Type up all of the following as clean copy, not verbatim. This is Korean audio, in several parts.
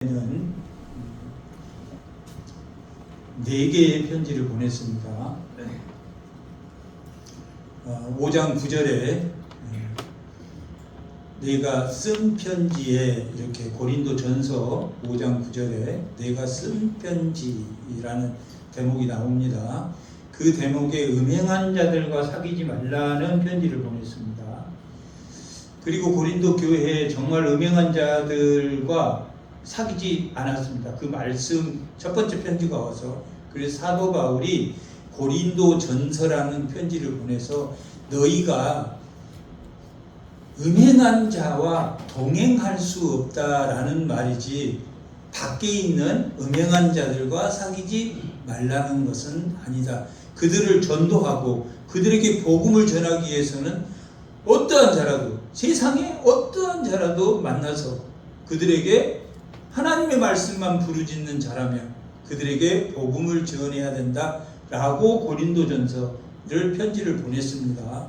는 4개의 편지를 보냈습니다. 5장 9절에 내가 쓴 편지에 이렇게 고린도 전서 5장 9절에 내가 쓴 편지라는 대목이 나옵니다. 그 대목에 음행한 자들과 사귀지 말라는 편지를 보냈습니다. 그리고 고린도 교회에 정말 음행한 자들과 사귀지 않았습니다. 그 말씀 첫 번째 편지가 와서, 그래서 사도 바울이 고린도 전서라는 편지를 보내서 너희가 음행한 자와 동행할 수 없다라는 말이지 밖에 있는 음행한 자들과 사귀지 말라는 것은 아니다. 그들을 전도하고 그들에게 복음을 전하기 위해서는 어떠한 자라도, 세상에 어떠한 자라도 만나서 그들에게 하나님의 말씀만 부르짖는 자라면 그들에게 복음을 전해야 된다 라고 고린도전서를 편지를 보냈습니다.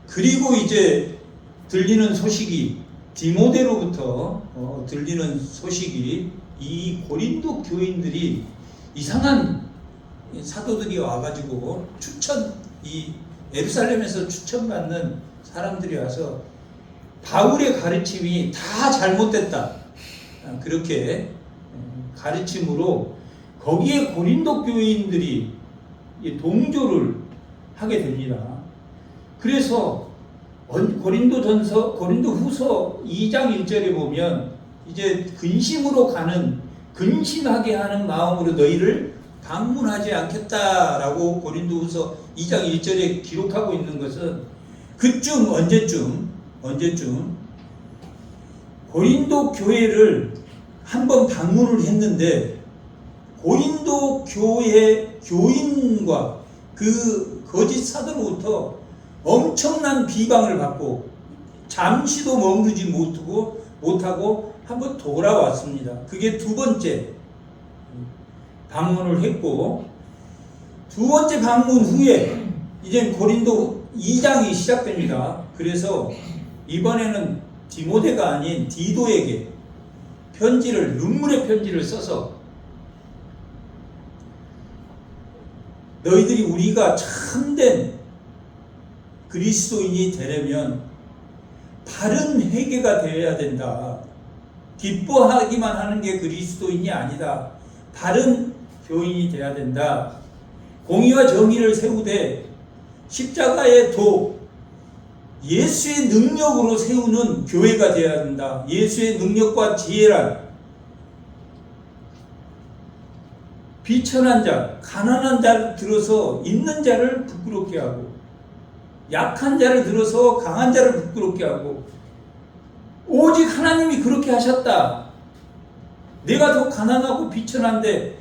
그리고 이제 들리는 소식이, 디모데로부터 들리는 소식이, 이 고린도 교인들이 이상한 사도들이 와가지고 이 예루살렘에서 추천받는 사람들이 와서 바울의 가르침이 다 잘못됐다, 그렇게 가르침으로 거기에 고린도 교인들이 동조를 하게 됩니다. 그래서 고린도후서 2장 1절에 보면 이제 근심하게 하는 마음으로 너희를 방문하지 않겠다라고 고린도후서 2장 1절에 기록하고 있는 것은 언제쯤 고린도 교회를 한번 방문을 했는데 고린도 교회 교인과 그 거짓 사도로부터 엄청난 비방을 받고 잠시도 머무르지 못하고 한번 돌아왔습니다. 그게 두 번째 방문을 했고, 두 번째 방문 후에 이제 고린도 2장이 시작됩니다. 그래서 이번에는 디모데가 아닌 디도에게 눈물의 편지를 써서 너희들이 우리가 참된 그리스도인이 되려면 바른 회개가 되어야 된다. 기뻐하기만 하는 게 그리스도인이 아니다. 바른 교인이 되어야 된다. 공의와 정의를 세우되 십자가의 도, 예수의 능력으로 세우는 교회가 되어야 된다. 예수의 능력과 지혜란 비천한 자, 가난한 자를 들어서 있는 자를 부끄럽게 하고, 약한 자를 들어서 강한 자를 부끄럽게 하고, 오직 하나님이 그렇게 하셨다. 내가 더 가난하고 비천한데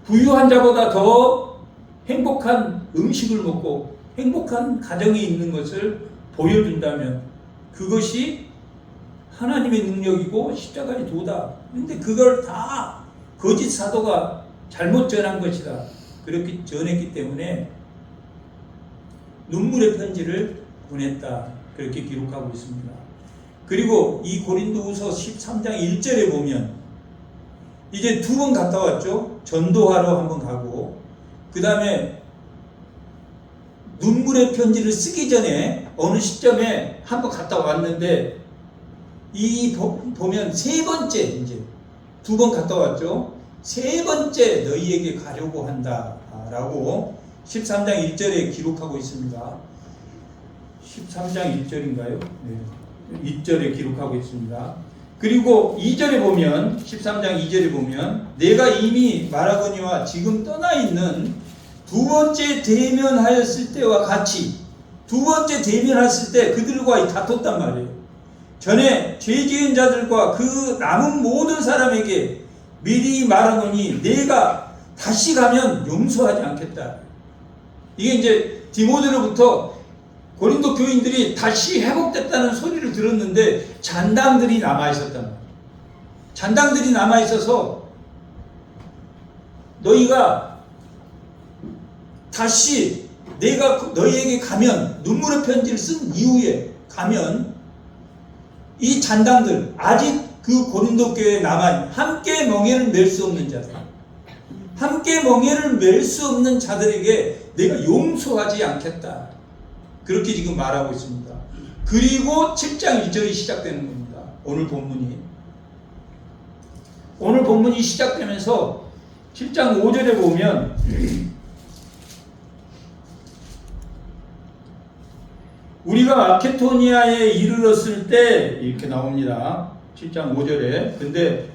부유한 자보다 더 행복한 음식을 먹고 행복한 가정에 있는 것을 보여준다면 그것이 하나님의 능력이고 십자가의 도다. 그런데 그걸 다 거짓 사도가 잘못 전한 것이다. 그렇게 전했기 때문에 눈물의 편지를 보냈다. 그렇게 기록하고 있습니다. 그리고 이 고린도후서 13장 1절에 보면 이제 2번 갔다 왔죠. 전도하러 한번 가고, 그 다음에 눈물의 편지를 쓰기 전에 어느 시점에 한번 갔다 왔는데, 보면 세 번째, 이제 2번 갔다 왔죠. 세 번째 너희에게 가려고 한다 라고 13장 1절에 기록하고 있습니다. 13장 1절인가요? 네. 1절에 기록하고 있습니다. 그리고 2절에 보면, 13장 2절에 보면 내가 이미 말하거니와 지금 떠나 있는 두 번째 대면하였을 때와 같이, 두 번째 대면했을 때 그들과 다퉜단 말이에요. 전에 죄 지은 자들과 그 남은 모든 사람에게 미리 말하노니 내가 다시 가면 용서하지 않겠다. 이게 이제 디모데로부터 고린도 교인들이 다시 회복됐다는 소리를 들었는데 잔당들이 남아있었단 말이에요. 잔당들이 남아있어서 너희가 다시 내가 너희에게 가면, 눈물의 편지를 쓴 이후에 가면 이 잔당들, 아직 그 고린도 교회에 남아 함께 멍에를 맬 수 없는 자들, 함께 멍에를 맬 수 없는 자들에게 내가 용서하지 않겠다. 그렇게 지금 말하고 있습니다. 그리고 7장 1절이 시작되는 겁니다. 오늘 본문이 시작되면서 7장 5절에 보면 우리가 마케도니아에 이르렀을 때 이렇게 나옵니다. 7장 5절에. 근데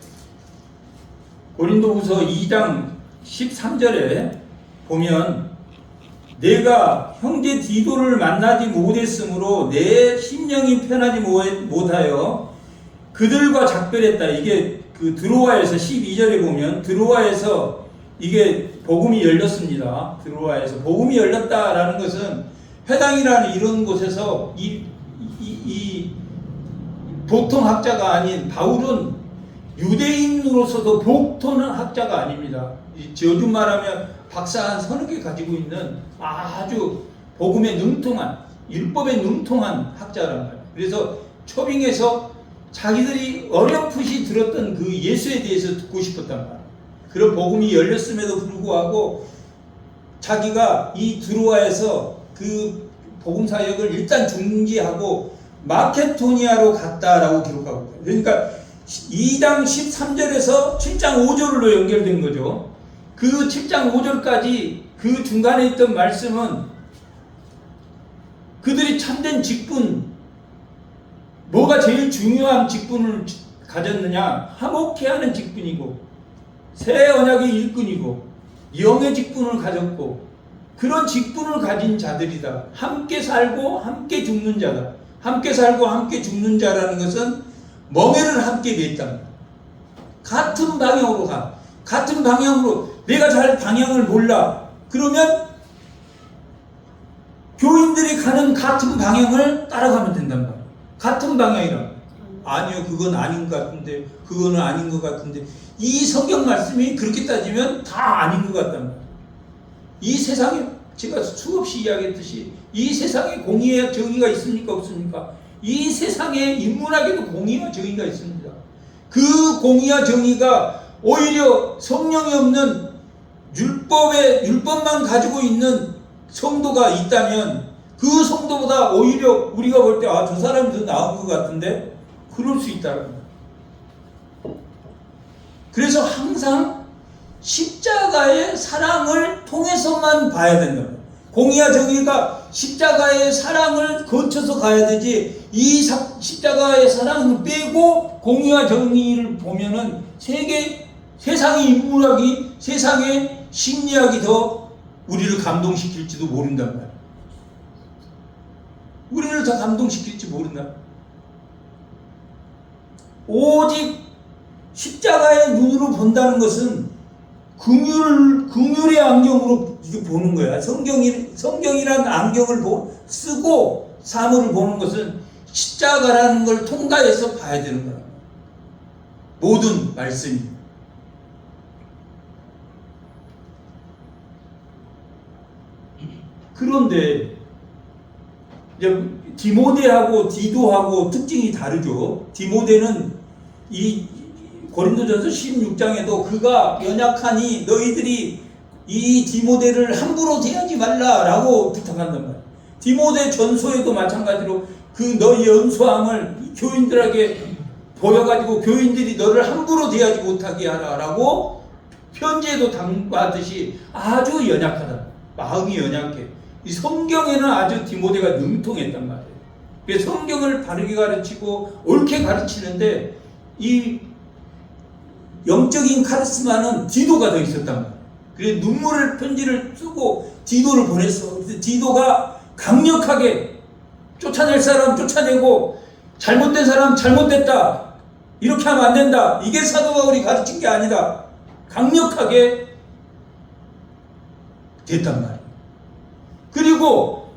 고린도후서 2장 13절에 보면 내가 형제 디도를 만나지 못했으므로 내 심령이 편하지 못하여 그들과 작별했다. 이게 그 드로아에서 12절에 보면 드로아에서 이게 복음이 열렸습니다. 드로아에서 복음이 열렸다라는 것은 회당이라는 이런 곳에서 이 보통 학자가 아닌 바울은 유대인으로서도 보통 학자가 아닙니다. 요즘 말하면 박사 한 서너 개 가지고 있는 아주 복음에 능통한, 율법에 능통한 학자란 말이에요. 그래서 초빙에서 자기들이 어렴풋이 들었던 그 예수에 대해서 듣고 싶었단 말이에요. 그런 복음이 열렸음에도 불구하고 자기가 이 드로아에서 그 복음 사역을 일단 중지하고 마케도니아로 갔다라고 기록하고 있어요. 그러니까 2장 13절에서 7장 5절로 연결된 거죠. 그 7장 5절까지 그 중간에 있던 말씀은 그들이 참된 직분, 뭐가 제일 중요한 직분을 가졌느냐? 화목케 하는 직분이고 새 언약의 일꾼이고 영의 직분을 가졌고 그런 직분을 가진 자들이다. 함께 살고 함께 죽는 자다. 함께 살고 함께 죽는 자라는 것은 멍에를 함께 맸다. 같은 방향으로 가. 같은 방향으로 내가 잘 방향을 몰라. 그러면 교인들이 가는 같은 방향을 따라가면 된단 말이야. 같은 방향이라. 아니요, 그건 아닌 것 같은데, 그거는 아닌 것 같은데. 이 성경 말씀이 그렇게 따지면 다 아닌 것 같단 말이야. 이 세상에 제가 수없이 이야기했듯이 이 세상에 공의와 정의가 있습니까 없습니까? 이 세상에 인문학에도 공의와 정의가 있습니다. 그 공의와 정의가 오히려 성령이 없는 율법만 가지고 있는 성도가 있다면 그 성도보다 오히려 우리가 볼 때 저 사람이 더 나은 것 같은데 그럴 수 있다는 거예요. 그래서 항상 십자가의 사랑을 통해서만 봐야 된다. 공의와 정의가 십자가의 사랑을 거쳐서 가야 되지 이 십자가의 사랑을 빼고 공의와 정의를 보면은 세상의 인문학이 세상의 심리학이 더 우리를 감동시킬지도 모른단 말이야. 우리를 더 감동시킬지 모른다. 오직 십자가의 눈으로 본다는 것은 긍휼의 안경으로 보는 거야. 성경이라는 안경을 쓰고 사물을 보는 것은 십자가라는 걸 통과해서 봐야 되는 거야. 모든 말씀이. 그런데 이제 디모데하고 디도하고 특징이 다르죠. 디모데는 이 고린도전서 16장에도 그가 연약하니 너희들이 이 디모데를 함부로 대하지 말라라고 부탁한단 말이야. 디모데 전서에도 마찬가지로 그 너희 연소함을 교인들에게 보여가지고 교인들이 너를 함부로 대하지 못하게 하라라고 편지에도 당부하듯이 아주 연약하다. 마음이 연약해. 이 성경에는 아주 디모데가 능통했단 말이에요. 그래서 성경을 바르게 가르치고 옳게 가르치는데 이 영적인 카리스마는 디도가 더 있었단 말이에요. 그래서 눈물을 편지를 쓰고 디도를 보냈어. 그래서 디도가 강력하게 쫓아낼 사람 쫓아내고 잘못된 사람 잘못됐다. 이렇게 하면 안 된다. 이게 사도 바울이 가르친 게 아니다. 강력하게 됐단 말이에요. 그리고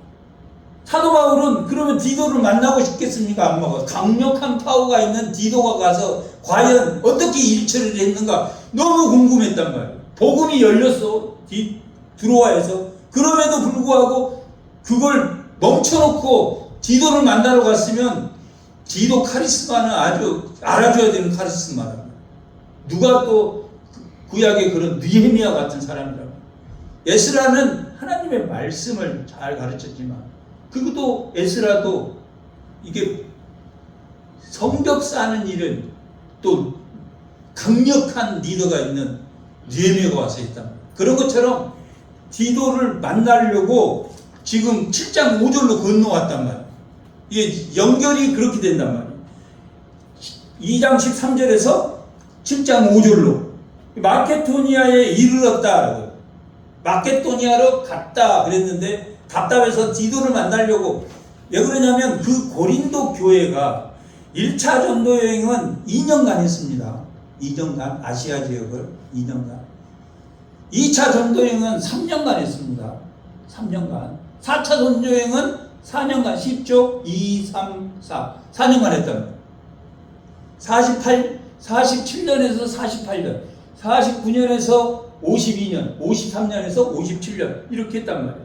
사도 바울은 그러면 디도를 만나고 싶겠습니까? 안 먹어. 강력한 파워가 있는 디도가 가서 과연 어떻게 일처리를 했는가 너무 궁금했단 말이에요. 복음이 열렸어. 드로아에서. 그럼에도 불구하고 그걸 멈춰놓고 디도를 만나러 갔으면 디도 카리스마는 아주 알아줘야 되는 카리스마라. 누가 또 구약의 그런 느헤미야 같은 사람이라고. 에스라는 하나님의 말씀을 잘 가르쳤지만 그것도 에스라도 이게 성벽 쌓는 일은 또 강력한 리더가 있는 느헤미야가 와서 했단 말이에요. 그런 것처럼 디도를 만나려고 지금 7장 5절로 건너왔단 말이에요. 이게 연결이 그렇게 된단 말이에요. 2장 13절에서 7장 5절로 마케도니아에 이르렀다. 마케도니아로 갔다 그랬는데 답답해서 디도를 만나려고. 왜 그러냐면 그 고린도 교회가 1차 전도 여행은 2년간 했습니다. 2년간 아시아 지역을 2년간. 2차 전도 여행은 3년간 했습니다. 3년간. 4차 전도 여행은 4년간 10조 2, 3, 4 4년간 했답니다. 47년에서 48년, 49년에서 52년, 53년에서 57년 이렇게 했단 말이에요.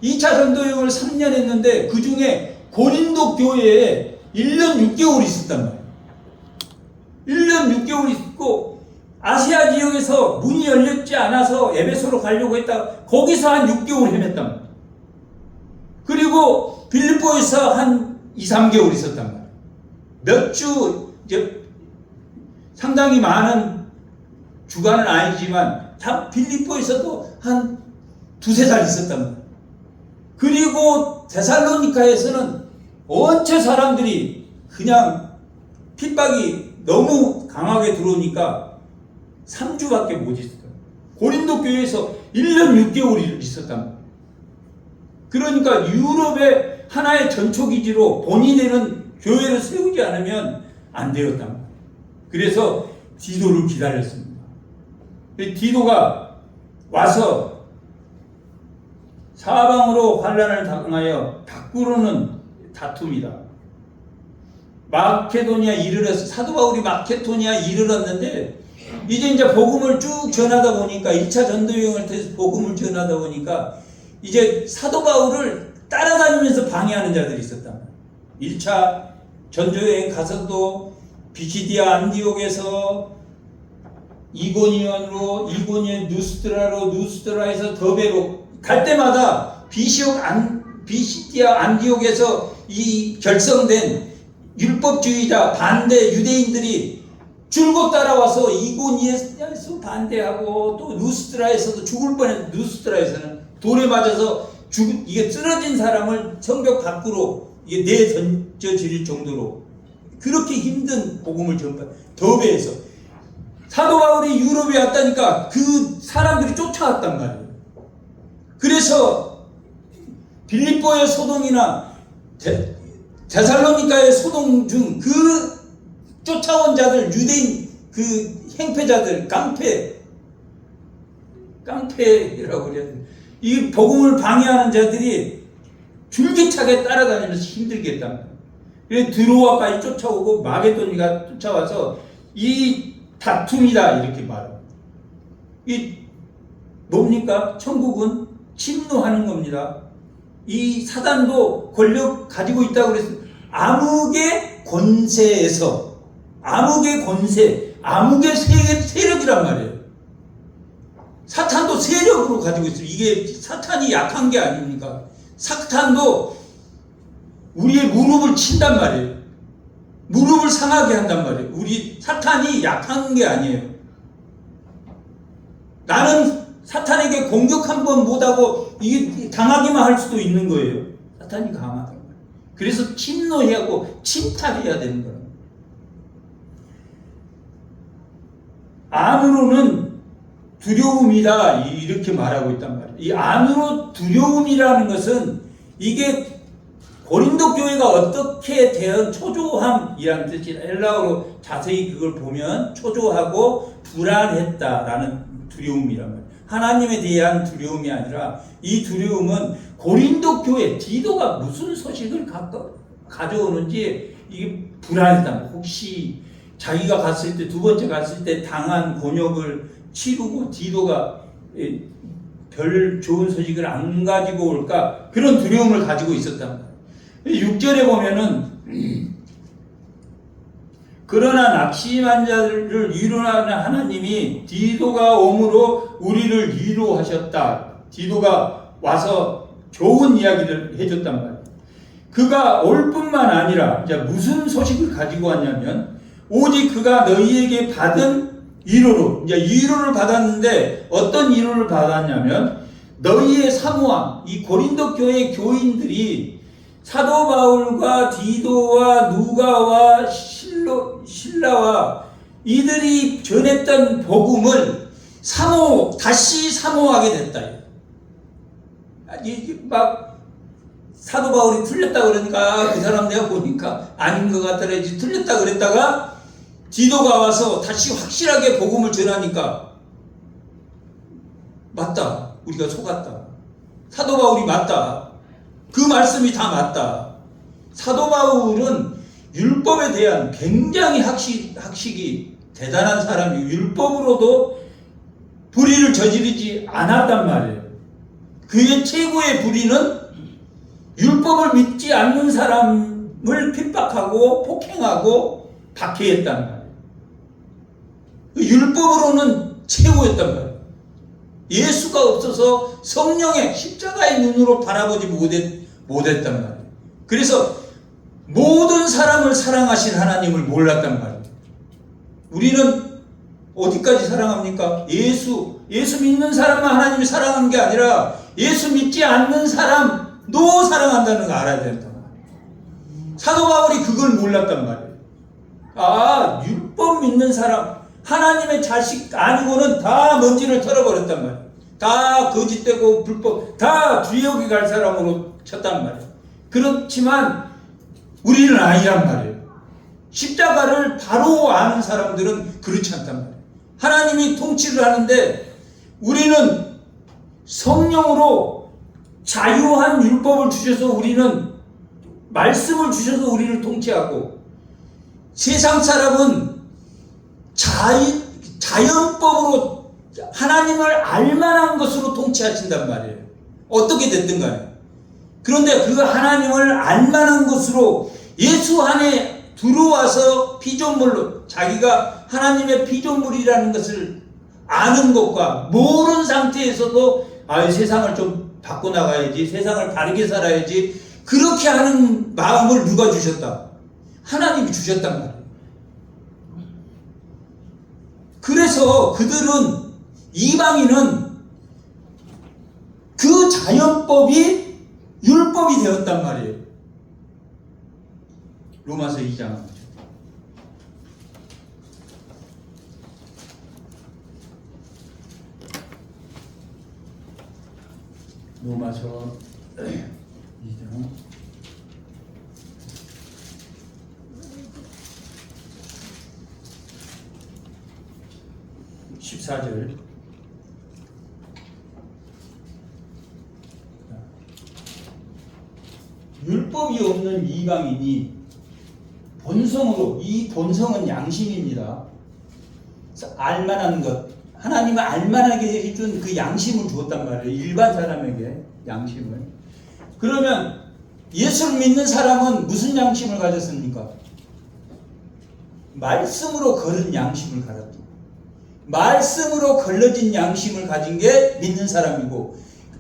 2차 전도여행을 3년 했는데 그 중에 고린도 교회에 1년 6개월 있었단 말이에요. 1년 6개월 있고 아시아 지역에서 문이 열렸지 않아서 에베소로 가려고 했다가 거기서 한 6개월 헤맸단 말이에요. 그리고 빌립보에서 한 2, 3개월 있었단 말이에요. 몇 주, 상당히 많은 주간은 아니지만 다 빌립보에서도 한 2-3달 있었단 말이에요. 그리고 데살로니카에서는 원체 사람들이 그냥 핍박이 너무 강하게 들어오니까 3주밖에 못 있었어요. 고린도 교회에서 1년 6개월이 있었단 말이에요. 그러니까 유럽의 하나의 전초기지로 본이 되는 교회를 세우지 않으면 안 되었단 말이에요. 그래서 디도를 기다렸습니다. 디도가 와서 사방으로 환난을 당하여 밖으로는 다툼이다. 마케도니아 이르렀어. 사도 바울이 마케도니아 이르렀는데 이제 복음을 쭉 전하다 보니까 1차 전도 여행을 통해서 복음을 전하다 보니까 이제 사도 바울을 따라다니면서 방해하는 자들이 있었단 말이에요. 1차 전도 여행 가서도 비시디아 안디옥에서 이고니온으로, 이고니온 누스트라로, 누스트라에서 더베로 갈 때마다 비시디아 안디옥에서 이 결성된 율법주의자 반대 유대인들이 줄곧 따라와서 이고니온에서 반대하고 또 누스트라에서도 죽을 뻔한 누스트라에서는 돌에 맞아서 이게 쓰러진 사람을 성벽 밖으로 이게 내던져질 정도로 그렇게 힘든 복음을 전파. 더베에서 사도 바울이 유럽에 왔다니까 그 사람들이 쫓아왔단 말이에요. 그래서 빌립보의 소동이나 데살로니카의 소동 중 그 쫓아온 자들, 유대인 그 행패자들, 깡패라고 그래야 되나? 이 복음을 방해하는 자들이 줄기차게 따라다니면서 힘들게 했단 말이에요. 그래서 드로아까지 쫓아오고 마게도니가 쫓아와서 이 다툼이다 이렇게 말합니다. 이 뭡니까? 천국은 침노하는 겁니다. 이 사단도 권력 가지고 있다고 그랬어요. 암흑의 권세에서 암흑의 권세, 암흑의 세력이란 말이에요. 사탄도 세력으로 가지고 있어요. 이게 사탄이 약한 게 아닙니까? 사탄도 우리의 무릎을 친단 말이에요. 무릎을 상하게 한단 말이에요. 우리 사탄이 약한 게 아니에요. 나는 사탄에게 공격 한 번 못하고 이게 당하기만 할 수도 있는 거예요. 사탄이 강하단 말이에요. 그래서 침노해야 하고 침탈해야 되는 거예요. 안으로는 두려움이다 이렇게 말하고 있단 말이에요. 이 안으로 두려움이라는 것은 이게 고린도 교회가 어떻게 대한 초조함이라는 뜻이 헬라어로 자세히 그걸 보면 초조하고 불안했다라는 두려움이란 말이에요. 하나님에 대한 두려움이 아니라 이 두려움은 고린도 교회 디도가 무슨 소식을 가져오는지 이게 불안했다. 혹시 자기가 갔을 때 두 번째 갔을 때 당한 곤욕을 치르고 디도가 별 좋은 소식을 안 가지고 올까 그런 두려움을 가지고 있었단 말이에요. 6절에 보면은 그러나 낙심한 자를 위로하는 하나님이 디도가 옴으로 우리를 위로하셨다. 디도가 와서 좋은 이야기를 해줬단 말이에요. 그가 올 뿐만 아니라 이제 무슨 소식을 가지고 왔냐면 오직 그가 너희에게 받은 위로로, 이제 위로를 받았는데 어떤 위로를 받았냐면 너희의 사모함, 이 고린도 교회 교인들이 사도 바울과 디도와 누가와 실라와 이들이 전했던 복음을 다시 사모하게 됐다. 막 사도 바울이 틀렸다 그러니까 그 사람 내가 보니까 아닌 것 같더라 이제 틀렸다 그랬다가 디도가 와서 다시 확실하게 복음을 전하니까 맞다. 우리가 속았다. 사도 바울이 맞다. 그 말씀이 다 맞다. 사도 바울은 율법에 대한 굉장히 학식이 대단한 사람이 율법으로도 불의를 저지르지 않았단 말이에요. 그의 최고의 불의는 율법을 믿지 않는 사람을 핍박하고 폭행하고 박해했단 말이에요. 율법으로는 최고였단 말이에요. 예수가 없어서 성령의 십자가의 눈으로 바라보지 못했단 말이에요. 그래서 모든 사람을 사랑하신 하나님을 몰랐단 말이에요. 우리는 어디까지 사랑합니까? 예수 믿는 사람만 하나님이 사랑하는 게 아니라 예수 믿지 않는 사람도 사랑한다는 거 알아야 된단 말이에요. 사도 바울이 그걸 몰랐단 말이에요. 율법 믿는 사람, 하나님의 자식 아니고는 다 먼지를 털어버렸단 말이에요. 다 거짓되고 불법, 다 지옥에 갈 사람으로 쳤단 말이에요. 그렇지만 우리는 아니란 말이에요. 십자가를 바로 아는 사람들은 그렇지 않단 말이에요. 하나님이 통치를 하는데 우리는 성령으로 자유한 율법을 주셔서 우리는 말씀을 주셔서 우리를 통치하고 세상 사람은 자연법으로 하나님을 알만한 것으로 통치하신단 말이에요. 어떻게 됐든 간에. 그런데 그 하나님을 알만한 것으로 예수 안에 들어와서 피조물로 자기가 하나님의 피조물이라는 것을 아는 것과 모르는 상태에서도 세상을 좀 바꿔나가야지, 세상을 바르게 살아야지, 그렇게 하는 마음을 누가 주셨다? 하나님이 주셨단 말이에요. 그래서 그들은, 이방인은 그 자연법이 율법이 되었단 말이에요. 로마서 2장. 로마서 2장 14절. 율법이 없는 이방인이 본성으로, 이 본성은 양심입니다. 알만한 것, 하나님은 알만하게 해준 그 양심을 주었단 말이에요. 일반 사람에게 양심을. 그러면 예수를 믿는 사람은 무슨 양심을 가졌습니까? 말씀으로 걸은 양심을 가졌다. 말씀으로 걸러진 양심을 가진 게 믿는 사람이고,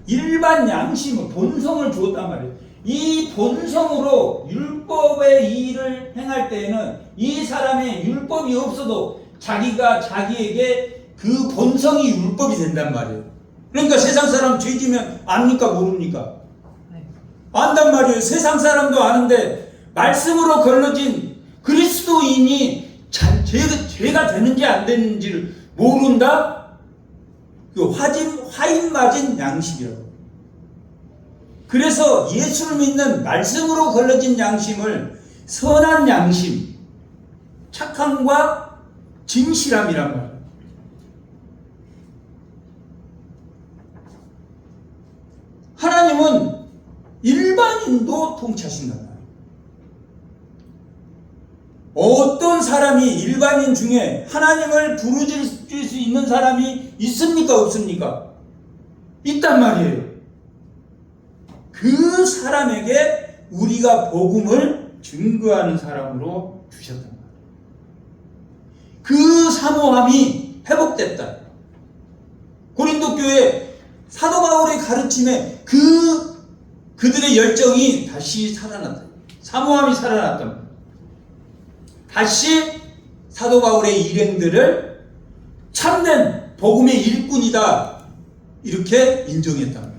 일반 양심은 본성을 주었단 말이에요. 이 본성으로 율법의 일을 행할 때에는 이 사람의 율법이 없어도 자기가 자기에게 그 본성이 율법이 된단 말이에요. 그러니까 세상 사람 죄지면 압니까 모릅니까? 안단 말이에요. 세상 사람도 아는데 말씀으로 걸러진 그리스도인이 죄가 되는지 안 되는지를 모른다? 그 화인 맞은 양심이라고. 그래서 예수를 믿는 말씀으로 걸러진 양심을 선한 양심, 착함과 진실함이란 말이에요. 하나님은 일반인도 통치하신단 말이에요. 어떤 사람이 일반인 중에 하나님을 부르질 수 있는 사람이 있습니까? 없습니까? 있단 말이에요. 그 사람에게 우리가 복음을 증거하는 사람으로 주셨단 말이에요. 그 사모함이 회복됐다. 고린도 교회 사도 바울의 가르침에 그들의 열정이 다시 살아났다. 사모함이 살아났다. 다시 사도 바울의 일행들을 참된 복음의 일꾼이다 이렇게 인정했다.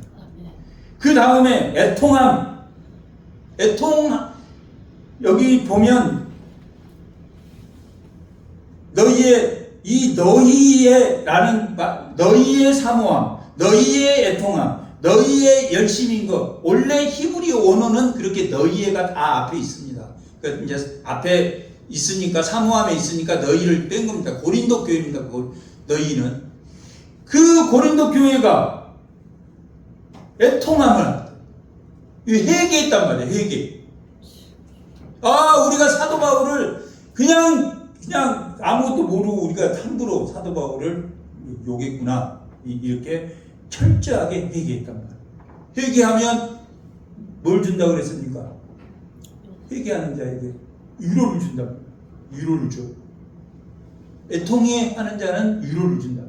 그 다음에 애통함, 여기 보면 너희의 사모함, 너희의 애통함, 너희의 열심인 것. 원래 히브리어 원어는 그렇게 너희가 다 앞에 있습니다. 그러니까 이제 앞에 있으니까 사모함에 있으니까 너희를 뺀 겁니다. 고린도 교회입니다. 너희는 그 고린도 교회가 애통함을 회개했단 말이에요. 회개. 우리가 사도 바울을 그냥 아무것도 모르고 우리가 함부로 사도 바울을 욕했구나. 이렇게 철저하게 회개했단 말이에요. 회개하면 뭘 준다고 그랬습니까? 회개하는 자에게 위로를 준다. 위로를 줘. 애통해 하는 자는 위로를 준다.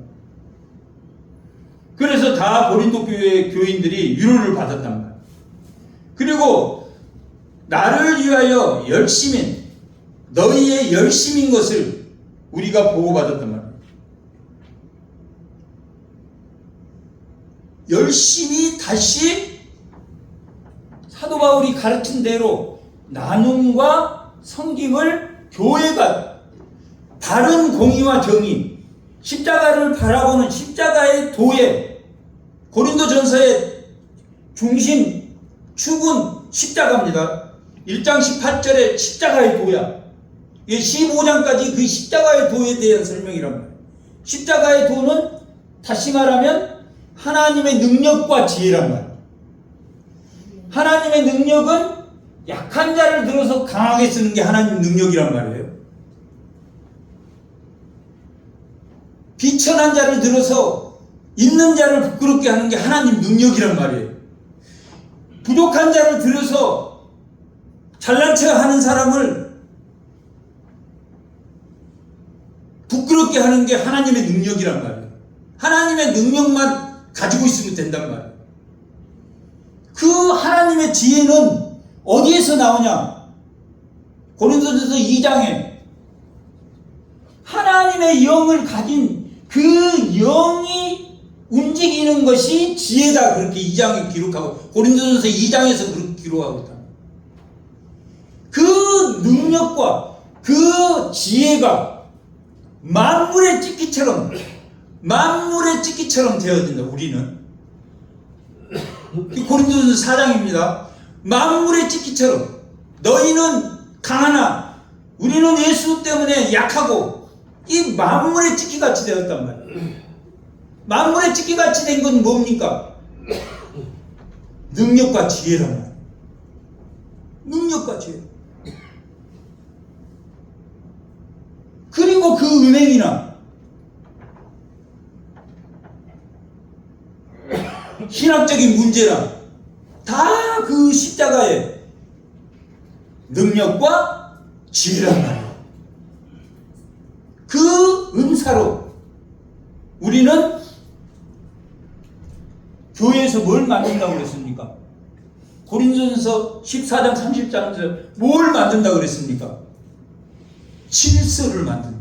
그래서 다 고린도 교회 교인들이 위로를 받았단 말이에요. 그리고 나를 위하여 너희의 열심인 것을 우리가 보고받았단 말이에요. 열심히 다시 사도 바울이 가르친 대로 나눔과 섬김을 교회가 바른 공의와 정의, 십자가를 바라보는 십자가의 도에, 고린도전서의 중심, 축은 십자가입니다. 1장 18절에 십자가의 도야. 15장까지 그 십자가의 도에 대한 설명이란 말이에요. 십자가의 도는 다시 말하면 하나님의 능력과 지혜란 말이에요. 하나님의 능력은 약한 자를 들어서 강하게 쓰는 게 하나님 능력이란 말이에요. 비천한 자를 들어서 있는 자를 부끄럽게 하는 게 하나님 능력이란 말이에요. 부족한 자를 들어서 잘난 척 하는 사람을 부끄럽게 하는 게 하나님의 능력이란 말이에요. 하나님의 능력만 가지고 있으면 된단 말이에요. 그 하나님의 지혜는 어디에서 나오냐? 고린도전서 2장에 하나님의 영을 가진 그 영이 움직이는 것이 지혜다. 그렇게 2장에 기록하고, 고린도전서 2장에서 그렇게 기록하고 있다. 그 능력과 그 지혜가 만물의 찍기처럼 되어진다. 우리는 고린도전서 4장입니다. 만물의 찍기처럼 너희는 강하나 우리는 예수 때문에 약하고, 이 만물의 찍기같이 되었단 말이에요. 만물의 찍기같이 된 건 뭡니까? 능력과 지혜란 말이에요. 능력과 지혜. 그리고 그 은행이나 신학적인 문제나 다 그 십자가의 능력과 지혜란 말이에요. 그 은사로 우리는 교회에서 뭘 만든다고 그랬습니까? 고린도전서 14장 30장에서 뭘 만든다고 그랬습니까? 질서를 만든다.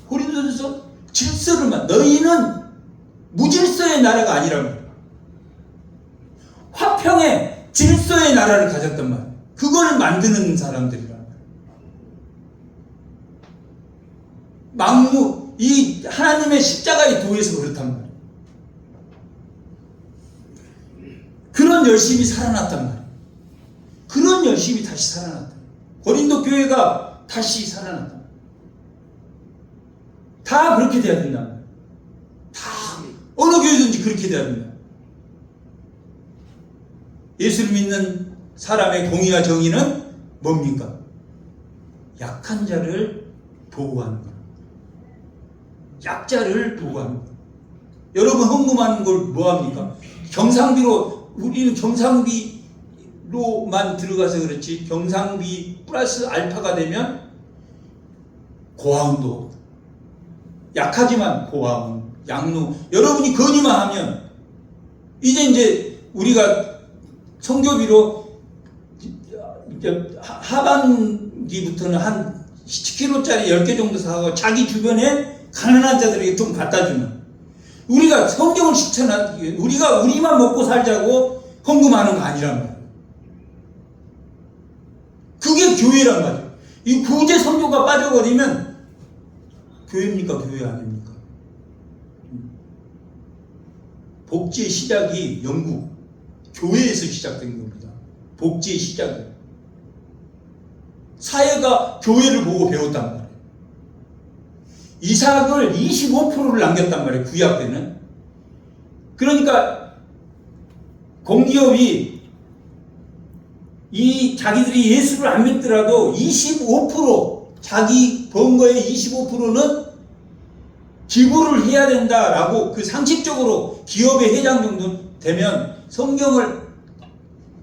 고린도전서 질서를 너희는 무질서의 나라가 아니라고. 화평의 질서의 나라를 가졌단 말이에요. 그걸 만드는 사람들이란 말이에요. 이 하나님의 십자가의 도에서 그렇단 말이에요. 그런 열심이 살아났단 말이에요. 그런 열심이 다시 살아났다. 고린도 교회가 다시 살아났다. 다 그렇게 돼야 된다. 다 어느 교회든지 그렇게 돼야 된다. 예수를 믿는 사람의 공의와 정의는 뭡니까? 약한 자를 보호하는 것. 약자를 보호하는 것. 여러분 헌금하는 걸 뭐합니까? 우리는 경상비로만 들어가서 그렇지, 경상비 플러스 알파가 되면 고아운도 약하지만 고아운, 양로 여러분이 건의만 하면 이제 우리가 성교비로 하반기부터는 한 10kg짜리 10개 정도 사고 자기 주변에 가난한 자들에게 좀 갖다 주는, 우리가 성경을 실천한, 우리가 우리만 먹고 살자고 헌금하는 거 아니란 말이에요. 그게 교회란 말이에요. 이 구제 선교가 빠져버리면 교회입니까? 교회 아닙니까? 복지의 시작이 영국 교회에서 시작된 겁니다. 복지의 시작이. 사회가 교회를 보고 배웠단 말이에요. 이삭을 25%를 남겼단 말이에요. 구약 때는. 그러니까 공기업이 이 자기들이 예수를 안 믿더라도 25% 자기 번 거의 25%는 기부를 해야 된다라고, 그 상식적으로 기업의 회장 정도 되면 성경을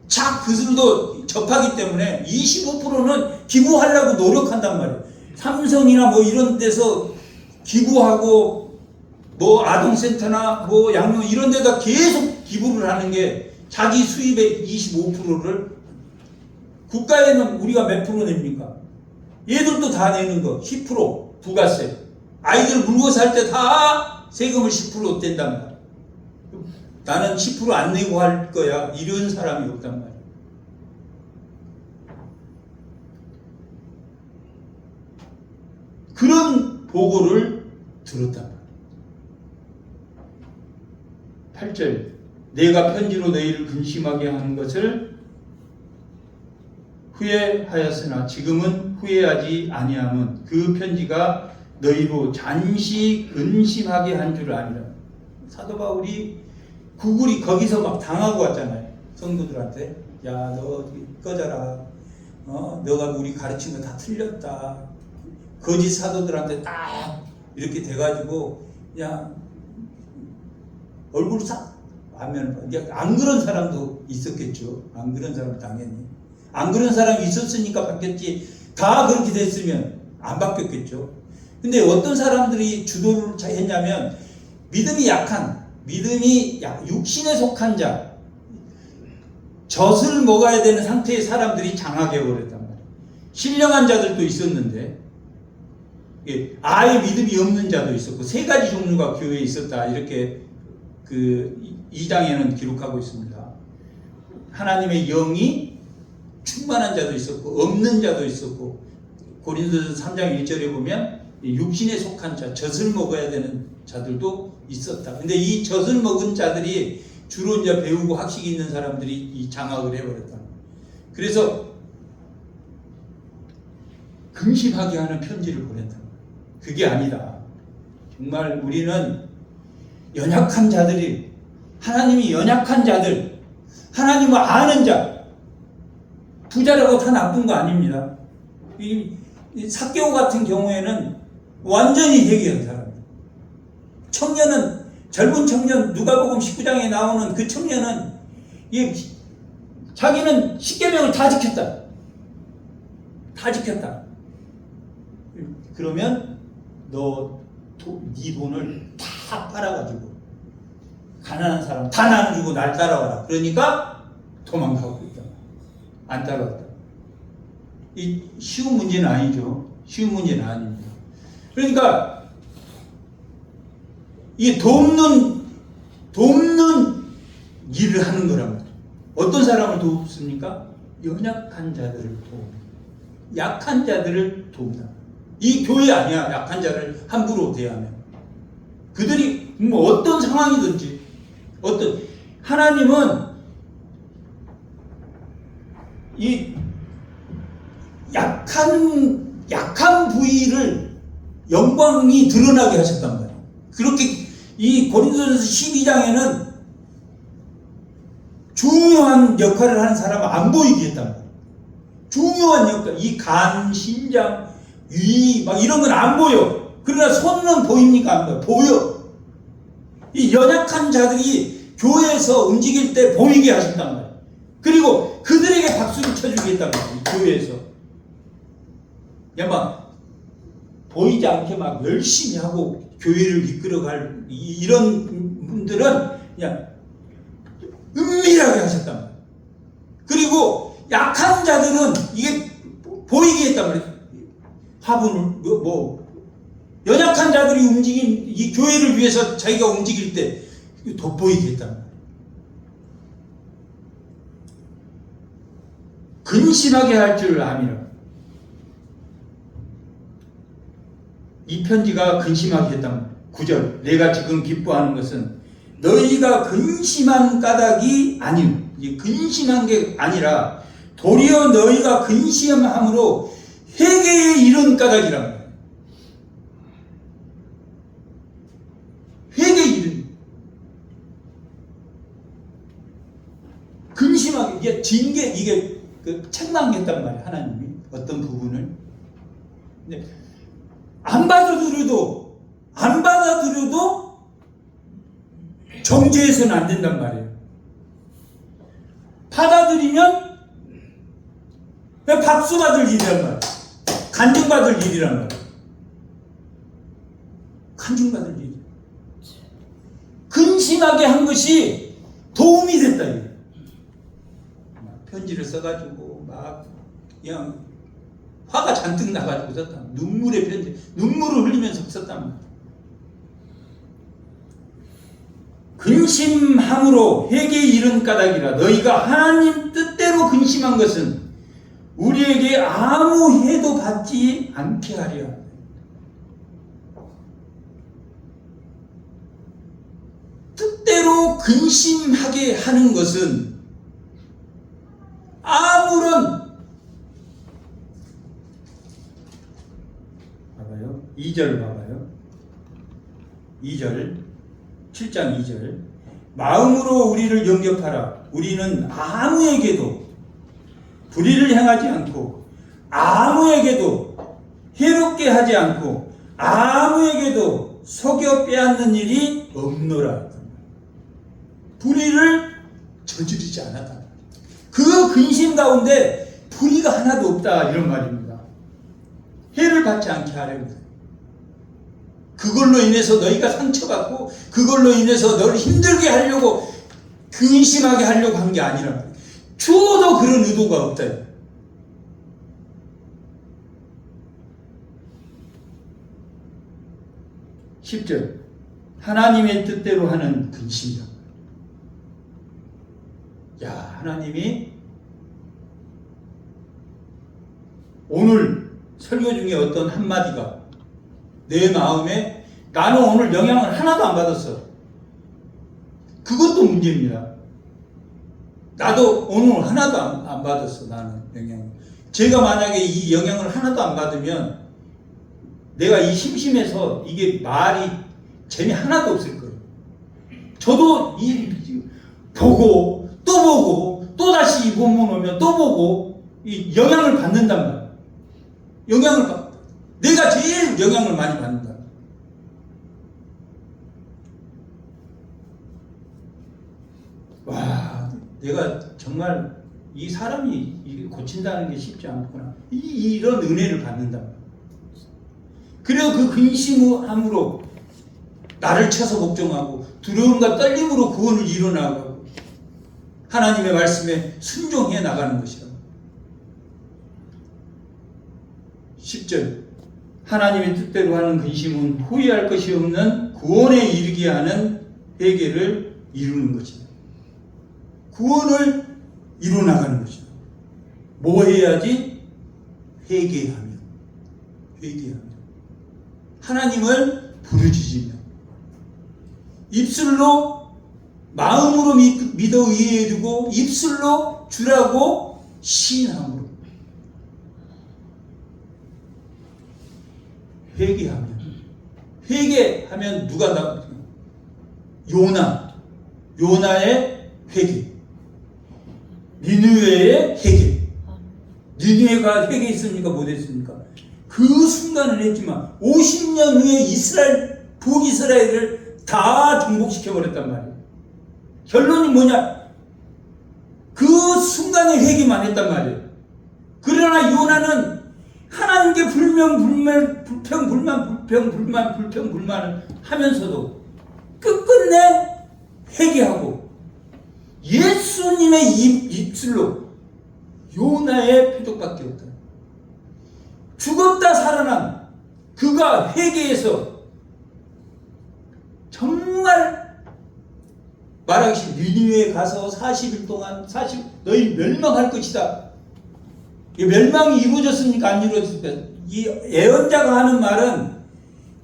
착 그들도 접하기 때문에 25%는 기부하려고 노력한단 말이에요. 삼성이나 뭐 이런 데서 기부하고 뭐 아동센터나 뭐 양육 이런 데다 계속 기부를 하는 게 자기 수입의 25%를, 국가에는 우리가 몇 프로 냅니까? 얘들도 다 내는 거 10% 부가세. 아이들 물고 살 때 다 세금을 10% 뗀단 말이야. 나는 10% 안 내고 할 거야, 이런 사람이 없단 말이야. 그런 보고를 들었단 말이야. 8절, 내가 편지로 너희를 근심하게 하는 것을 후회하였으나 지금은 후회하지 아니함은 그 편지가 너희로 잠시 근심하게 한 줄 아니라. 사도 바울이 구글이 거기서 막 당하고 왔잖아요. 성도들한테. 야, 너 꺼져라. 너가 우리 가르친 거 다 틀렸다. 거짓 사도들한테 딱 이렇게 돼가지고 그냥 얼굴 싹 하면, 안 그런 사람도 있었겠죠. 안 그런 사람 당연히. 안 그런 사람이 있었으니까 바뀌었지. 다 그렇게 됐으면 안 바뀌었겠죠. 근데 어떤 사람들이 주도를 했냐면, 믿음이 약한, 믿음이 육신에 속한 자, 젖을 먹어야 되는 상태의 사람들이 장하게 버렸단 말이에요. 신령한 자들도 있었는데, 아예 믿음이 없는 자도 있었고, 세 가지 종류가 교회에 있었다. 이렇게 그 2장에는 기록하고 있습니다. 하나님의 영이 충만한 자도 있었고, 없는 자도 있었고, 고린도서 3장 1절에 보면 육신에 속한 자, 젖을 먹어야 되는 자들도 있었다. 근데 이 젖을 먹은 자들이 주로 이제 배우고 학식이 있는 사람들이 이 장악을 해버렸다. 그래서 근심하게 하는 편지를 보냈다. 그게 아니다. 정말 우리는 연약한 자들이, 하나님이 연약한 자들, 하나님을 아는 자, 부자라고 다 나쁜 거 아닙니다. 이 삭개오 같은 경우에는 완전히 회개한 사람. 청년은, 젊은 청년, 누가복음 19장에 나오는 그 청년은 자기는 십계명을 다 지켰다. 다 지켰다. 그러면 네 돈을 다 빨아가지고 가난한 사람 다 나눠주고 날 따라와라. 그러니까 도망가고 있다. 안 따라왔다. 이 쉬운 문제는 아니죠. 쉬운 문제는 아닙니다. 그러니까 이 돕는 일을 하는 거란 말이에요. 어떤 사람을 돕습니까? 연약한 자들을 돕습니다. 약한 자들을 돕는다. 이 교회 아니야. 약한 자를 함부로 대하면. 그들이 뭐 어떤 상황이든지, 하나님은 이 약한 부위를 영광이 드러나게 하셨단 말이에요. 그렇게 이 고린도전서 12장에는 중요한 역할을 하는 사람은 안 보이게 했단 말이에요. 중요한 역할, 이 간, 심장, 위, 막 이런 건 안 보여. 그러나 손은 보입니까? 안 보여. 보여. 이 연약한 자들이 교회에서 움직일 때 보이게 하셨단 말이에요. 그리고 그들에게 박수를 쳐주겠단 말이에요. 교회에서. 막 보이지 않게 막 열심히 하고 교회를 이끌어갈 이런 분들은 그냥 은밀하게 하셨단 말이에요. 그리고 약한 자들은 이게 보이게 했단 말이에요. 화분을 연약한 자들이 움직인 이 교회를 위해서 자기가 움직일 때 돋보이게 했단 말이에요. 근심하게 할 줄 아미라. 이 편지가 근심하게 했단 말이에요. 9절. 내가 지금 기뻐하는 것은 너희가 근심한 까닭이 아님, 근심한 게 아니라 도리어 너희가 근심함으로 회개에 이른 까닭이란 말이에요. 회개에 이른. 근심하게, 이게 징계, 이게 책망했단 말이에요. 하나님이 어떤 부분을. 근데 안 받아들여도 정죄해서는 안 된단 말이에요. 받아들이면 박수 받을 일이란 말이에요. 간증받을 일이란 말이에요. 간증받을 일. 근심하게 한 것이 도움이 됐다. 편지를 써가지고 막 그냥 화가 잔뜩 나가지고 썼다. 눈물의 편지, 눈물을 흘리면서 썼단 말이에요. 근심함으로 회개에 이른 까닭이라. 너희가 하나님 뜻대로 근심한 것은 우리에게 아무 해도 받지 않게 하려. 뜻대로 근심하게 하는 것은 아무런, 봐봐요. 2절 봐봐요. 2절, 7장 2절. 마음으로 우리를 영접하라. 우리는 아무에게도 불의를 행하지 않고 아무에게도 해롭게 하지 않고 아무에게도 속여 빼앗는 일이 없노라. 불의를 저지르지 않았다. 그 근심 가운데 불의가 하나도 없다, 이런 말입니다. 해를 받지 않게 하려고. 그걸로 인해서 너희가 상처받고 그걸로 인해서 너를 힘들게 하려고, 근심하게 하려고 한 게 아니라 말이야. 주어도 그런 의도가 없다. 10절. 하나님의 뜻대로 하는 근심이다. 야, 하나님이 오늘 설교 중에 어떤 한마디가 내 마음에, 나는 오늘 영향을 하나도 안 받았어. 그것도 문제입니다. 나도 오늘 하나도 안 받았어. 나는 영향을. 제가 만약에 이 영향을 하나도 안 받으면 내가 이 심심해서 이게 말이 재미 하나도 없을 거예요. 저도 보고 또 보고 또 다시 이 본문 오면 또 보고 이 영향을 받는단 말이에요. 영향을 받. 내가 제일 영향을 많이 받는다. 와, 내가 정말 이 사람이 이게 고친다는 게 쉽지 않구나. 이런 은혜를 받는다. 그리고 그 근심함으로 나를 쳐서 복종하고 두려움과 떨림으로 구원을 이뤄나가고 하나님의 말씀에 순종해 나가는 것이다. 10절. 하나님의 뜻대로 하는 근심은 후회할 것이 없는 구원에 이르게 하는 회개를 이루는 것이다. 구원을 이루어나가는 것이다. 뭐 해야지? 회개하며. 하나님을 부르짖으며. 입술로, 마음으로 믿어 의뢰해두고 입술로 주라고 시인함으로. 회개하면 누가 나오죠? 요나의 회개. 니느웨의 회개. 니느웨가 회개했습니까? 못했습니까? 그 순간을 했지만 50년 후에 북이스라엘을 다 정복시켜버렸단 말이에요. 결론이 뭐냐? 그 순간에 회개만 했단 말이에요. 그러나 요나는 하나님께 불평불만을 하면서도 끝끝내 회개하고 예수님의 입술로 요나의 표적밖에 없다. 죽었다 살아난 그가 회개해서 정말 말하기 니느웨에 가서 40일 동안 너희 멸망할 것이다. 이 멸망이 이루어졌습니까? 안 이루어졌습니까? 이 예언자가 하는 말은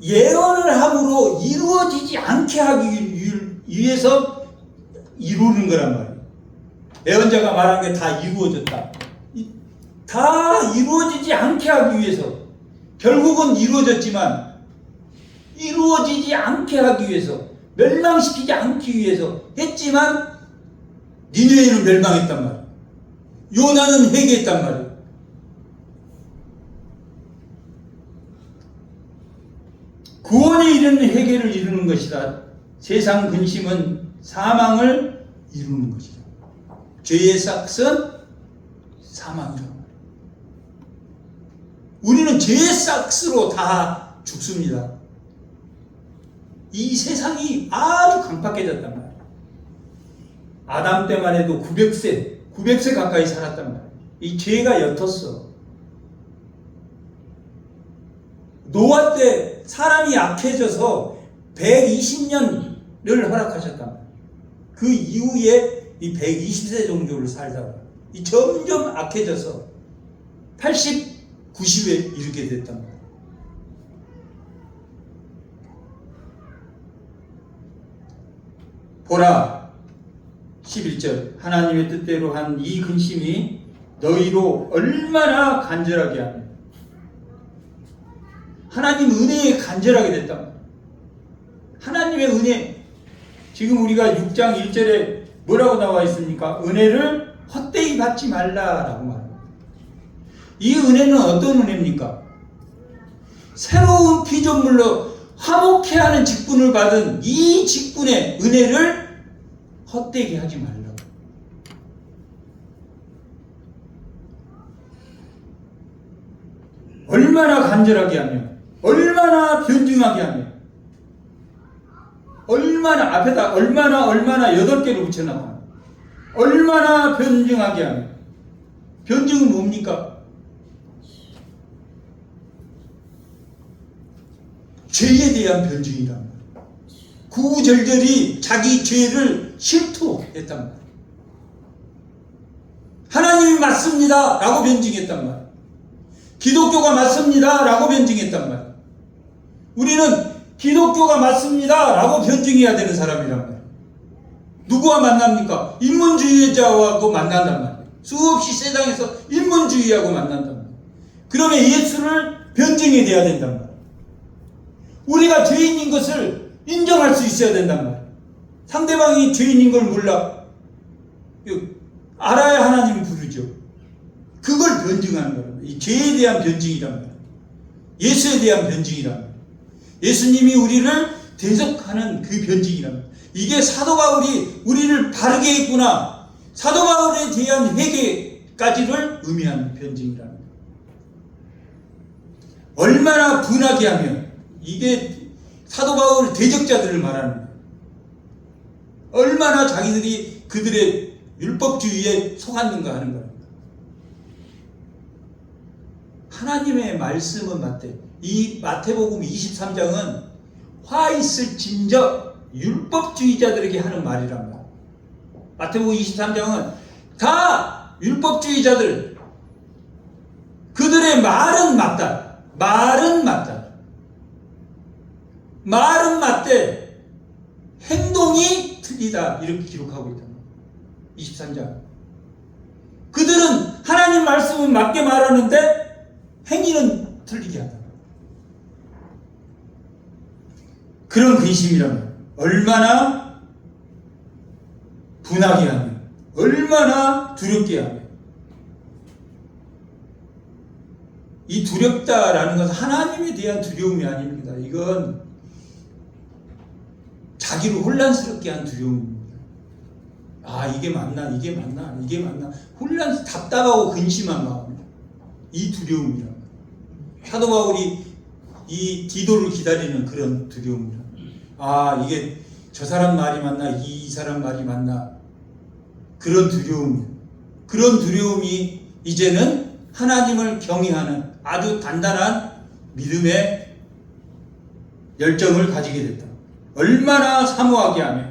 예언을 함으로 이루어지지 않게 하기 위해서 이루는 거란 말이에요. 예언자가 말한 게 다 이루어졌다. 다 이루어지지 않게 하기 위해서, 결국은 이루어졌지만 이루어지지 않게 하기 위해서, 멸망시키지 않기 위해서 했지만 니느웨는 멸망했단 말이에요. 요나는 회개했단 말이에요. 구원에 이르는 회개를 이루는 것이다. 세상 근심은 사망을 이루는 것이다. 죄의 싹은 사망이다. 우리는 죄의 싹으로 다 죽습니다. 이 세상이 아주 강팍해졌단 말이에요. 아담 때만 해도 900세 가까이 살았단 말이에요. 이 죄가 옅었어. 노아 때 사람이 약해져서 120년을 허락하셨단 말이에요. 그 이후에 이 120세 정도를 살다가 이 점점 악해져서 80, 90에 이르게 됐단 말이에요. 보라 11절 하나님의 뜻대로 한 이 근심이 너희로 얼마나 간절하게 하며 하나님 은혜에 간절하게 됐단 말이에요. 하나님의 은혜, 지금 우리가 6장 1절에 뭐라고 나와 있습니까? 은혜를 헛되이 받지 말라라고 말합니다. 이 은혜는 어떤 은혜입니까? 새로운 피조물로 화목해 하는 직분을 받은 이 직분의 은혜를 헛되게 하지 말라고. 얼마나 간절하게 하며, 얼마나 변증하게 하며, 얼마나 앞에다 얼마나 8개를 붙여놨다. 얼마나 변증하게 하며. 변증은 뭡니까? 죄에 대한 변증이란 말이에요. 구구절절히 자기 죄를 실토했단 말이에요. 하나님이 맞습니다 라고 변증했단 말이에요. 기독교가 맞습니다 라고 변증했단 말이에요. 우리는 기독교가 맞습니다 라고 변증해야 되는 사람이란 말이에요. 누구와 만납니까? 인문주의자와도 만난단 말이에요. 수없이 세상에서 인문주의하고 만난단 말이에요. 그러면 예수를 변증해야 된단 말이에요. 우리가 죄인인 것을 인정할 수 있어야 된단 말이에요. 상대방이 죄인인 걸 몰라. 알아야 하나님을 부르죠. 그걸 변증하는 거예요. 이 죄에 대한 변증이란 말이에요. 예수에 대한 변증이란 말이에요. 예수님이 우리를 대적하는 그 변증이란 말이에요. 이게 사도 바울이 우리를 바르게 했구나. 사도 바울에 대한 회개까지를 의미하는 변증이란 말이에요. 얼마나 분하게 하면 이게 사도 바울 대적자들을 말하는 거예요. 얼마나 자기들이 그들의 율법주의에 속았는가 하는 거예요. 하나님의 말씀은 맞대. 이 마태복음 23장은 화 있을 진저 율법주의자들에게 하는 말이란 말이에요. 마태복음 23장은 다 율법주의자들, 그들의 말은 맞다. 말은 맞다. 말은 맞대. 행동이 틀리다. 이렇게 기록하고 있다. 23장. 그들은 하나님 말씀은 맞게 말하는데 행위는 틀리게 한다. 그런 근심이라면 얼마나 분하게 하며, 얼마나 두렵게 하며. 이 두렵다라는 것은 하나님에 대한 두려움이 아닙니다. 이건 자기를 혼란스럽게 한 두려움입니다. 아, 이게 맞나, 이게 맞나, 이게 맞나. 답답하고 근심한 마음입니다. 이 두려움이란 말이에요. 사도 바울이 이 디도를 기다리는 그런 두려움이라. 아, 이게 저 사람 말이 맞나, 이 사람 말이 맞나, 그런 두려움이에요. 그런 두려움이 이제는 하나님을 경외하는 아주 단단한 믿음의 열정을 가지게 됐다. 얼마나 사모하게 하며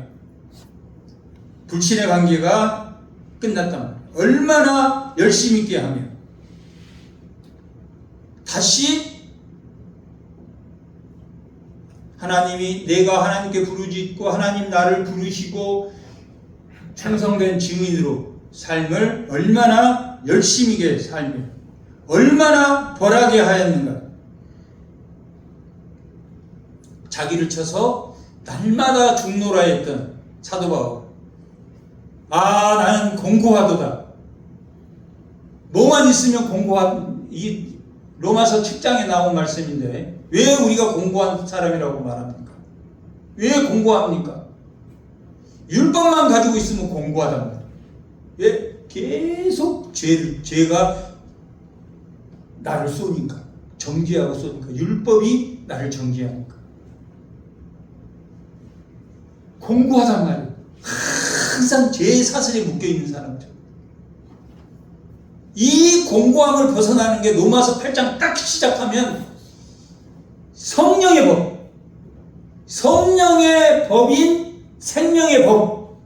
불신의 관계가 끝났단 말이에요. 얼마나 열심 있게 하며 다시 하나님이 내가 하나님께 부르짖고 하나님 나를 부르시고 충성된 증인으로 삶을 얼마나 열심히게 살며 얼마나 벌하게 하였는가. 자기를 쳐서 날마다 죽노라 했던 사도 바울. 아, 나는 공고하도다. 뭐만 있으면 공고한, 이 로마서 7장에 나온 말씀인데 왜 우리가 공고한 사람이라고 말합니까? 왜 공고합니까? 율법만 가지고 있으면 공고하단 말이에요. 왜? 계속 죄가 나를 쏘니까, 정죄하고 쏘니까, 율법이 나를 정죄하니까 공고하단 말이에요. 항상 죄의 사슬에 묶여있는 사람들. 이 공고함을 벗어나는 게 로마서 8장 딱 시작하면 성령의 법, 성령의 법인 생명의 법,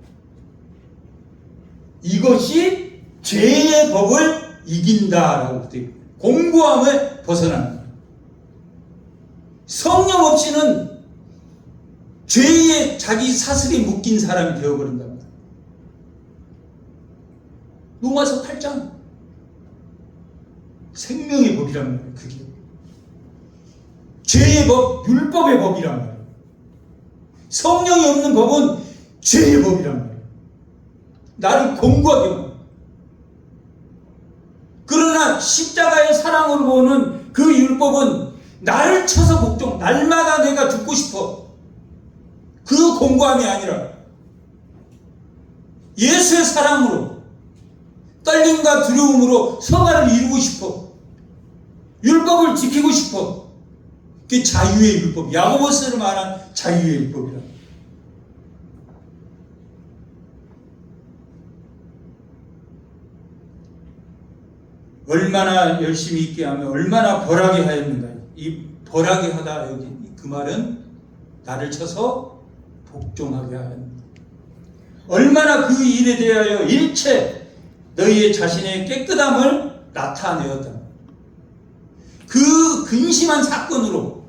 이것이 죄의 법을 이긴다라고 되어 있고, 공고함을 벗어나는 거예요. 성령 없이는 죄에 자기 사슬이 묶인 사람이 되어버린답니다. 로마서 8장 생명의 법이란 말이에요. 그게 죄의 법, 율법의 법이란 말이에요. 성령이 없는 법은 죄의 법이란 말이에요. 나를 공고하게 만들어요. 그러나 십자가의 사랑으로 보는 그 율법은 나를 쳐서 복종, 날마다 내가 죽고 싶어, 그 공고함이 아니라 예수의 사랑으로 떨림과 두려움으로 성화를 이루고 싶어, 율법을 지키고 싶어. 그게 자유의 율법, 야고보서를 말한 자유의 율법이라. 얼마나 열심히 있게 하며 얼마나 벌하게 하였는가. 이 벌하게 하다, 여기 그 말은 나를 쳐서 복종하게 하였는가. 얼마나 그 일에 대하여 일체 너희의 자신의 깨끗함을 나타내었다. 그 근심한 사건으로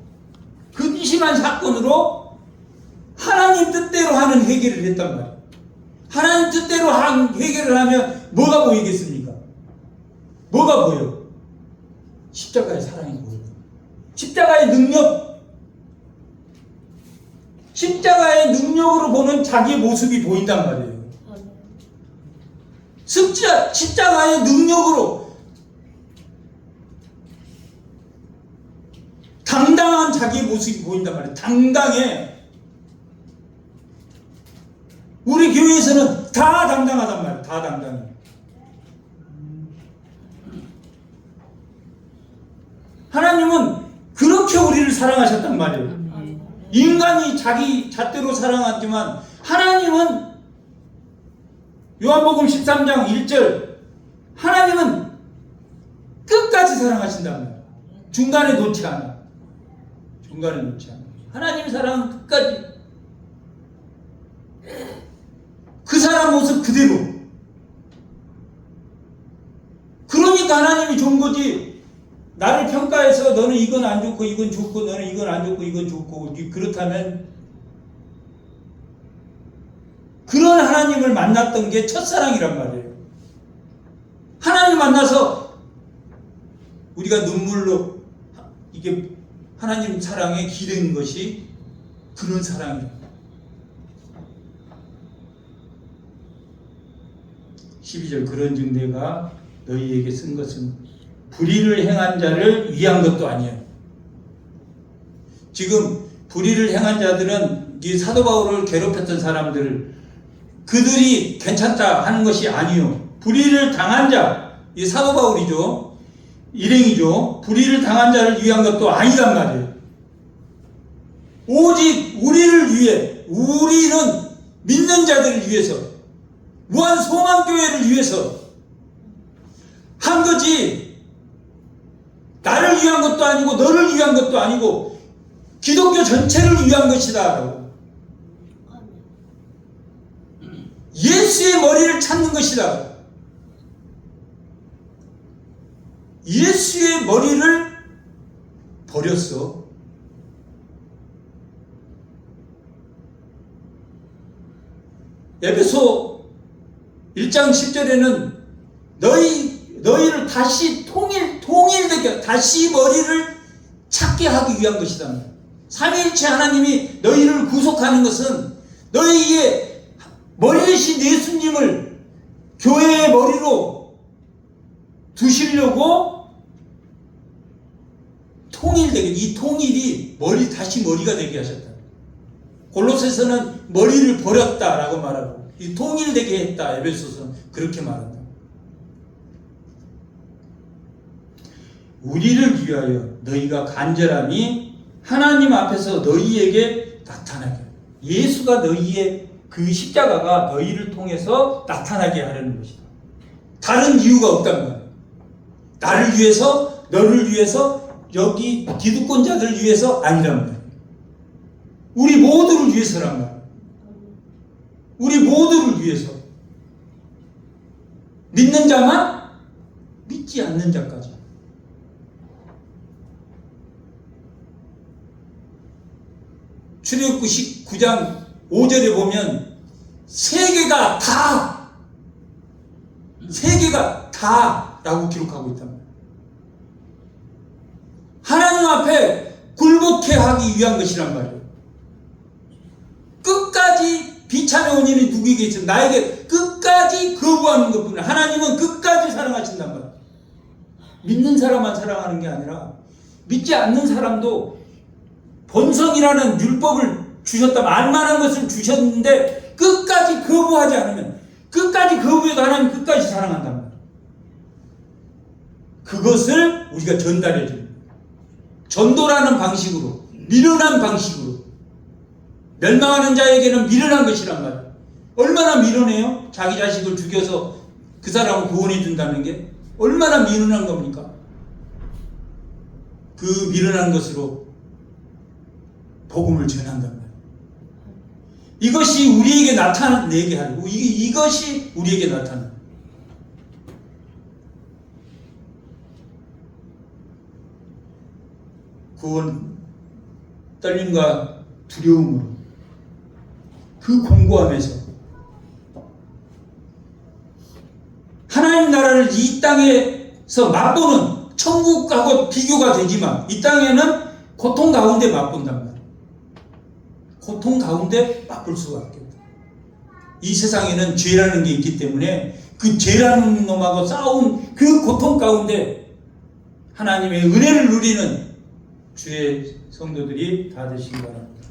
하나님 뜻대로 하는 해결을 했단 말이에요. 하나님 뜻대로 해결을 하면 뭐가 보이겠습니까? 뭐가 보여? 십자가의 사랑이 보여. 십자가의 능력, 십자가의 능력으로 보는 자기의 모습이 보인단 말이에요. 십자가의 능력으로 당당한 자기의 모습이 보인단 말이에요. 당당해. 우리 교회에서는 다 당당하단 말이에요. 다 당당해. 하나님은 그렇게 우리를 사랑하셨단 말이에요. 인간이 자기 잣대로 사랑하지만 하나님은 요한복음 13장 1절, 하나님은 끝까지 사랑하신다는 거예요. 중간에 놓지 않아. 중간에 놓지 않아. 하나님 사랑은 끝까지. 그 사람 모습 그대로. 그러니까 하나님이 좋은 거지. 나를 평가해서 너는 이건 안 좋고 이건 좋고 너는 이건 안 좋고 이건 좋고, 그렇다면 그런 하나님을 만났던 게 첫사랑이란 말이에요. 하나님 만나서 우리가 눈물로 이게 하나님 사랑에 기른 것이 그런 사랑이에요. 12절 그런즉 내가 너희에게 쓴 것은 불의를 행한 자를 위한 것도 아니에요. 지금 불의를 행한 자들은 이 사도 바울을 괴롭혔던 사람들, 그들이 괜찮다 하는 것이 아니요. 불의를 당한 자, 이 사도 바울이죠. 일행이죠. 불의를 당한 자를 위한 것도 아니란 말이에요. 오직 우리를 위해, 우리는 믿는 자들을 위해서, 무한 소망교회를 위해서 한 거지, 나를 위한 것도 아니고 너를 위한 것도 아니고 기독교 전체를 위한 것이다. 예수의 머리를 찾는 것이다. 예수의 머리를 버렸어. 에베소 1장 10절에는 너희를 다시 통일되게, 다시 머리를 찾게 하기 위한 것이다. 삼위일체 하나님이 너희를 구속하는 것은 너희의 머리 대신 예수님을 교회의 머리로 두시려고 통일되게, 이 통일이 다시 머리가 되게 하셨다. 골로새서는 머리를 버렸다라고 말하고, 이 통일되게 했다. 에베소서는 그렇게 말한다. 우리를 위하여 너희가 간절함이 하나님 앞에서 너희에게 나타나게, 예수가 너희의 그 십자가가 너희를 통해서 나타나게 하려는 것이다. 다른 이유가 없단 말이야. 나를 위해서, 너를 위해서, 여기 기득권자들을 위해서 아니란 말이야. 우리 모두를 위해서란 말이야. 우리 모두를 위해서. 믿는 자만, 믿지 않는 자까지. 출애굽기 19장 5절에 보면 세계가 다라고 기록하고 있단 말이에요. 하나님 앞에 굴복해 하기 위한 것이란 말이에요. 끝까지 비참의 원인이 누구에게 있으면 나에게 끝까지 거부하는 것뿐이야. 하나님은 끝까지 사랑하신단 말이에요. 믿는 사람만 사랑하는 게 아니라 믿지 않는 사람도 본성이라는 율법을 주셨다면, 알만한 것을 주셨는데 끝까지 거부하지 않으면, 끝까지 거부해도 하나님 끝까지 사랑한단 말이에요. 그것을 우리가 전달해 줍니다. 전도라는 방식으로, 미련한 방식으로. 멸망하는 자에게는 미련한 것이란 말이에요. 얼마나 미련해요? 자기 자식을 죽여서 그 사람을 구원해 준다는 게 얼마나 미련한 겁니까? 그 미련한 것으로 복음을 전한단 말이에요. 이것이 우리에게 나타내게 하고, 이것이 우리에게 나타나. 구원 떨림과 두려움으로, 그 공고함에서 하나님 나라를 이 땅에서 맛보는, 천국하고 비교가 되지만 이 땅에는 고통 가운데 맛본단 말이에요. 고통 가운데 맛볼 수밖에 없다. 이 세상에는 죄라는 게 있기 때문에 그 죄라는 놈하고 싸운 그 고통 가운데 하나님의 은혜를 누리는 주의 성도들이 다 되시기 바랍니다.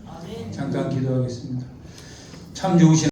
잠깐 기도하겠습니다. 참 좋으신